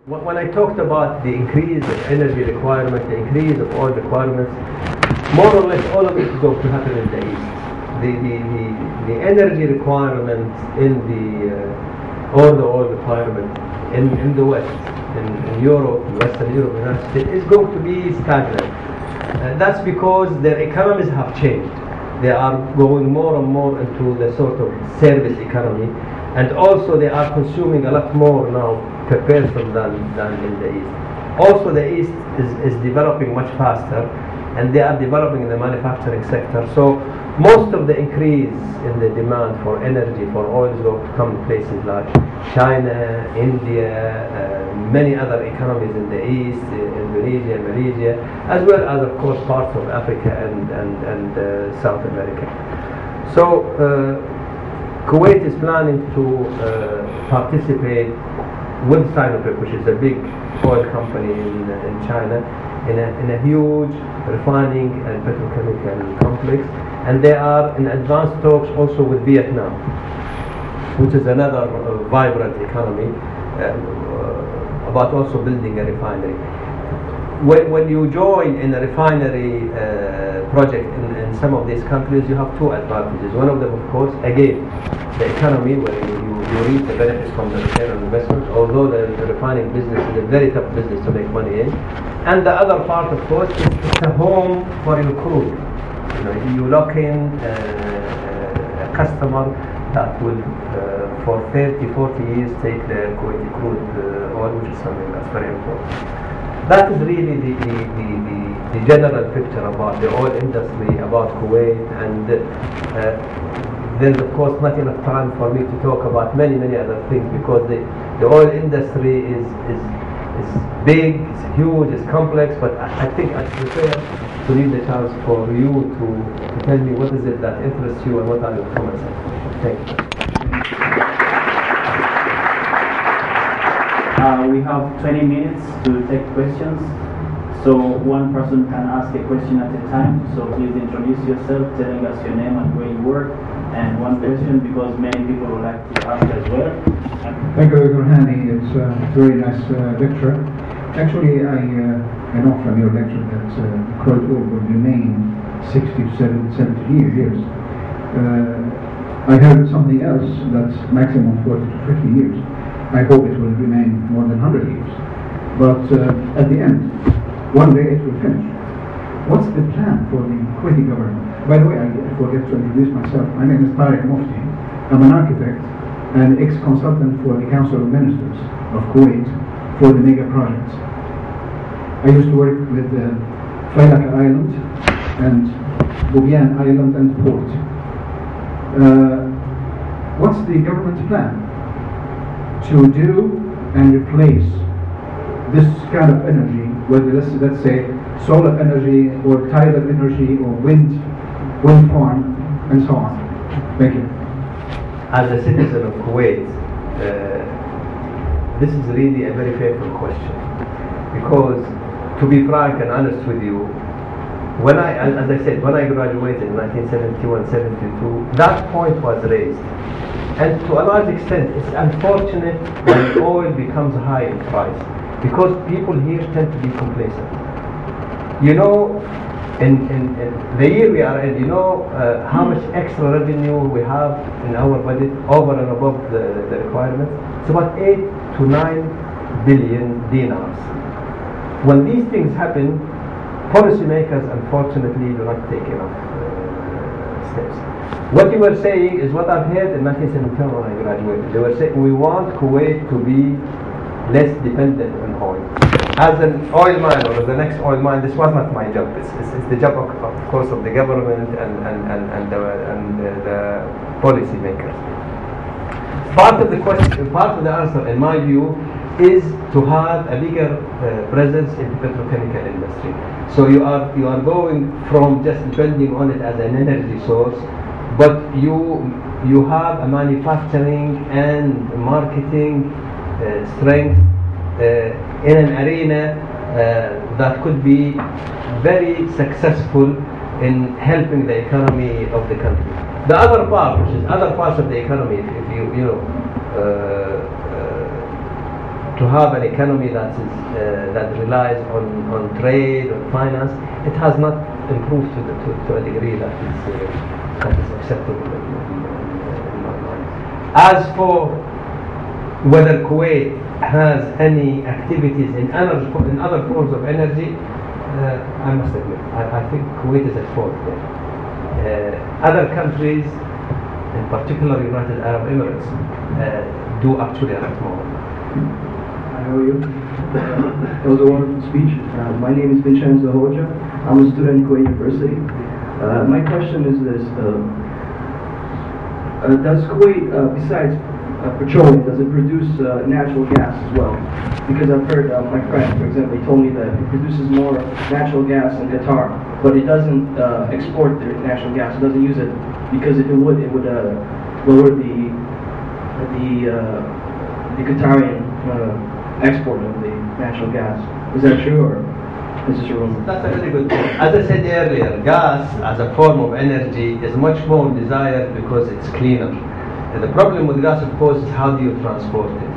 When I talked about the increase of energy requirement, the increase of oil requirements, more or less all of it is going to happen in the east. The energy requirements in all the oil requirement in the west, in Europe, Western Europe, United States, is going to be stagnant. That's because their economies have changed. They are going more and more into the sort of service economy, and also they are consuming a lot more now per person than in the East. Also the East is developing much faster, and they are developing in the manufacturing sector. So most of the increase in the demand for energy, for oil, is going to come in places like China, India, many other economies in the East, Indonesia, Malaysia, as well as of course parts of Africa and South America. So Kuwait is planning to participate with Sinopec, which is a big oil company in China, in a huge refining and petrochemical complex, and they are in advanced talks also with Vietnam, which is another vibrant economy, about also building a refinery. When you join in a refinery project in some of these countries, you have two advantages. One of them, of course, again, the economy, where you reap the benefits from the return on investment, although the refining business is a very tough business to make money in. And the other part, of course, is it's a home for your crude. You lock in a customer that will, for 30, 40 years, take the Kuwaiti crude oil, which is something that's very important. That is really the general picture about the oil industry, about Kuwait, and there's of course not enough time for me to talk about many other things, because the oil industry is big, it's huge, it's complex, but I think I prefer to leave the chance for you to tell me what is it that interests you and what are your comments. Thank you. We have 20 minutes to take questions, so one person can ask a question at a time. So please introduce yourself, telling us your name and where you work, and one question, because many people would like to ask as well. Thank you, Dr. Hani. It's a very nice lecture. Actually, I know from your lecture that crude oil will remain 60 to 70 years. I heard something else that's maximum 40 to 50 years. I hope it will remain more than 100 years. But at the end, one day it will finish. What's the plan for the Kuwaiti government? By the way, I forget to introduce myself. My name is Tariq Mufti. I'm an architect and ex-consultant for the Council of Ministers of Kuwait for the mega projects. I used to work with Failaka Island and Bubiyan Island and Port. What's the government's plan to do and replace this kind of energy, whether let's say solar energy or tidal energy or wind farm and so on? Thank you. As a citizen of Kuwait, this is really a very painful question, because to be frank and honest with you, as I said, when I graduated in 1971-72, that point was raised. And to a large extent, it's unfortunate when oil becomes high in price, because people here tend to be complacent. You know, in the year we are in, you know how much extra revenue we have in our budget over and above the requirements? It's about 8 to 9 billion dinars. When these things happen, policymakers unfortunately do not take enough steps. What you were saying is what I've heard in 1971 when I graduated. They were saying we want Kuwait to be less dependent on oil. As an oil mine, or the next oil mine, this was not my job. It's the job, of course, of the government and the policy makers. Part of the question, part of the answer, in my view, is to have a bigger presence in the petrochemical industry. So you are going from just depending on it as an energy source, but you have a manufacturing and marketing strength in an arena that could be very successful in helping the economy of the country. The other part, which is other parts of the economy, if you to have an economy that relies on trade or finance, it has not improved to a degree that is acceptable in my mind. As for whether Kuwait has any activities in other forms of energy, I must admit, I think Kuwait is at fault there. Other countries, in particular United Arab Emirates, do actually a lot more. How are you? That was a wonderful speech. My name is Vincenzo Hoja. I'm a student at Kuwait University. My question is this. Does Kuwait, besides petroleum, does it produce natural gas as well? Because I've heard my friend, for example, he told me that it produces more natural gas in Qatar, but it doesn't export their natural gas. It doesn't use it because if it would lower the Qatarian export of the natural gas. Is that true, or is this a rumor? That's a very good point. As I said earlier, gas as a form of energy is much more desired because it's cleaner. And the problem with gas, of course, is how do you transport it?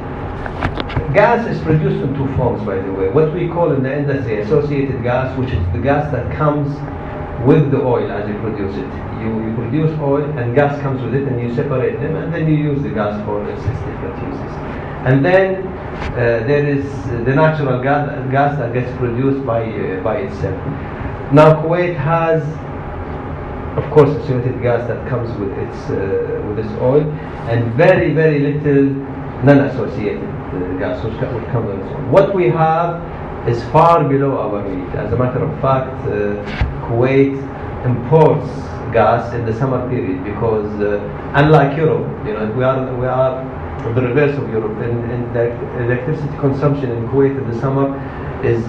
Gas is produced in two forms, by the way. What we call in the industry associated gas, which is the gas that comes with the oil as you produce it. You produce oil and gas comes with it, and you separate them, and then you use the gas for its different uses. And then there is the natural gas that gets produced by itself. Now Kuwait has, of course, associated gas that comes with its oil, and very, very little non-associated gas which comes on its own. What we have is far below our need. As a matter of fact, Kuwait imports gas in the summer period because, unlike Europe, we are the reverse of Europe. In the electricity consumption in Kuwait in the summer is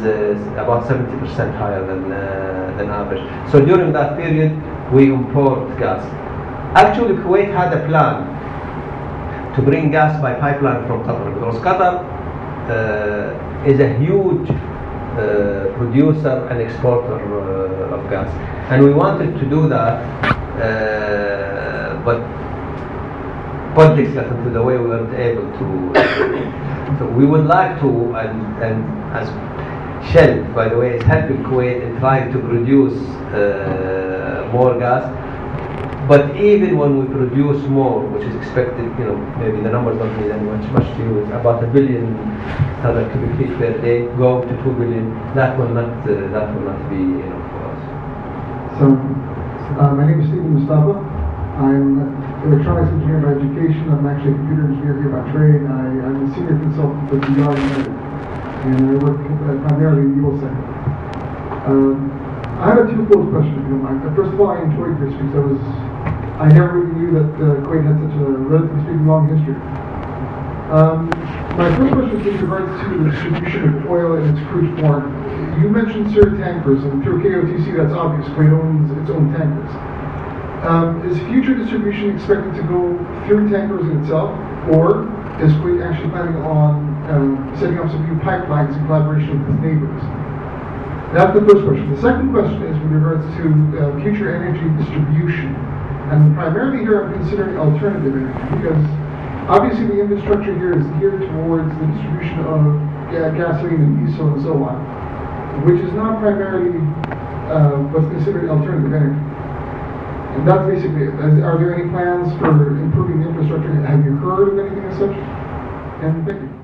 about 70% higher than average. So during that period, we import gas. Actually, Kuwait had a plan to bring gas by pipeline from Qatar, because Qatar is a huge producer and exporter of gas, and we wanted to do that, but politics got into the way. We weren't able to. So we would like to, and as Shell, by the way, is helping Kuwait in trying to produce more gas. But even when we produce more, which is expected, maybe the numbers don't mean much to you. It's about 1 billion standard cubic feet per day. Go to 2 billion. That will not be enough for us. So, my name is Stephen Mustafa. I'm an electronics engineer by education. I'm actually a computer engineer here by trade. I'm a senior consultant with DR United, and I work primarily in the Eagle sector. I have a twofold question, if you don't mind. First of all, I enjoyed your speech. I never really knew that Kuwait had such a, relatively speaking, long history. My first question is with regards to the distribution of oil in its crude form. You mentioned certain tankers, and through KOTC, that's obvious. Kuwait owns its own tankers. Is future distribution expected to go through tankers in itself, or is Kuwait actually planning on setting up some new pipelines in collaboration with its neighbors? That's the first question. The second question is with regards to future energy distribution. And primarily here I'm considering alternative energy, because obviously the infrastructure here is geared towards the distribution of gasoline and diesel and so on, which is not primarily what's considered alternative energy. And that's basically it. Are there any plans for improving the infrastructure? Have you heard of anything as such? And thank you.